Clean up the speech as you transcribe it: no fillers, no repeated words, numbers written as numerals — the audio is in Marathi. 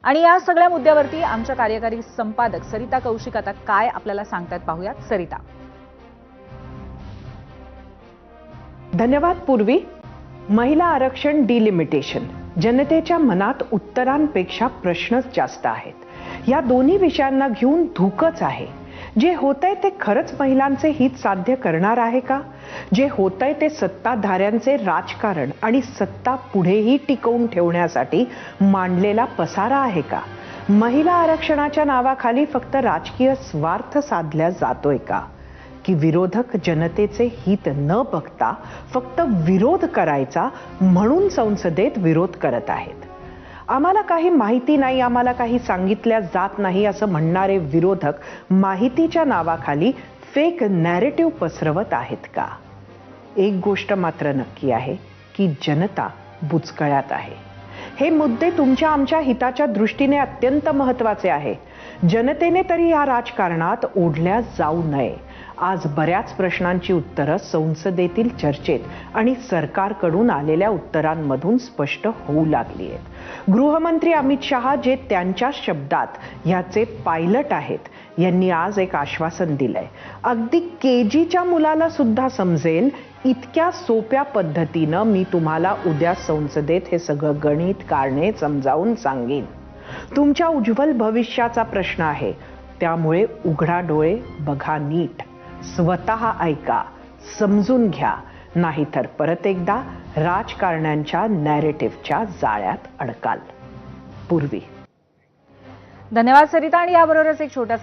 आणि या सगळ्या मुद्द्यावरती आमच्या कार्यकारी संपादक सरिता कौशिक आता काय आपल्याला सांगतात पाहूयात. सरिता. धन्यवाद पूर्वी. महिला आरक्षण डिलिमिटेशन, जनतेच्या मनात उत्तरांपेक्षा प्रश्नच जास्त आहेत. या दोन्ही विषयांना घेऊन धुकच आहे. जे होतंय ते खरंच महिलांचे हित साध्य करणार आहे का? जे होतंय ते सत्ताधाऱ्यांचे राजकारण आणि सत्ता पुढेही टिकवून ठेवण्यासाठी मांडलेला पसारा आहे का? महिला आरक्षणाच्या नावाखाली फक्त राजकीय स्वार्थ साधला जातोय का? की विरोधक जनतेचे हित न बघता फक्त विरोध करायचा म्हणून संसदेत विरोध करत आहेत? आम्हाला काही माहिती नाही, आम्हाला काही सांगितल्या जात नाही असं म्हणणारे विरोधक माहितीच्या नावाखाली फेक नॅरेटिव्ह पसरवत आहेत का? एक गोष्ट मात्र नक्की आहे की जनता बुचकळ्यात आहे. हे मुद्दे तुमच्या आमच्या हिताच्या दृष्टीने अत्यंत महत्त्वाचे आहे. जनतेने तरी या राजकारणात ओढल्या जाऊ नये. आज बऱ्याच प्रश्नांची उत्तरं संसदेतील चर्चेत आणि सरकारकडून आलेल्या उत्तरांमधून स्पष्ट होऊ लागली आहेत. गृहमंत्री अमित शहा जे त्यांच्या शब्दात याचे पायलट आहेत, यांनी आज एक आश्वासन दिलंय. अगदी केजीच्या मुलाला सुद्धा समजेल इतक्या सोप्या पद्धतीनं मी तुम्हाला उद्या संसदेत हे सगळं गणित कारणे समजावून सांगेन. तुमच्या उज्ज्वल भविष्याचा प्रश्न आहे, त्यामुळे उघडा डोळे, बघा नीट, स्वतः ऐका, समजून घ्या, नाहीतर परत एकदा राजकारण्यांच्या नॅरेटिव्हच्या जाळ्यात अडकाल. पूर्वी. धन्यवाद सरिता. आणि याबरोबरच एक छोटासा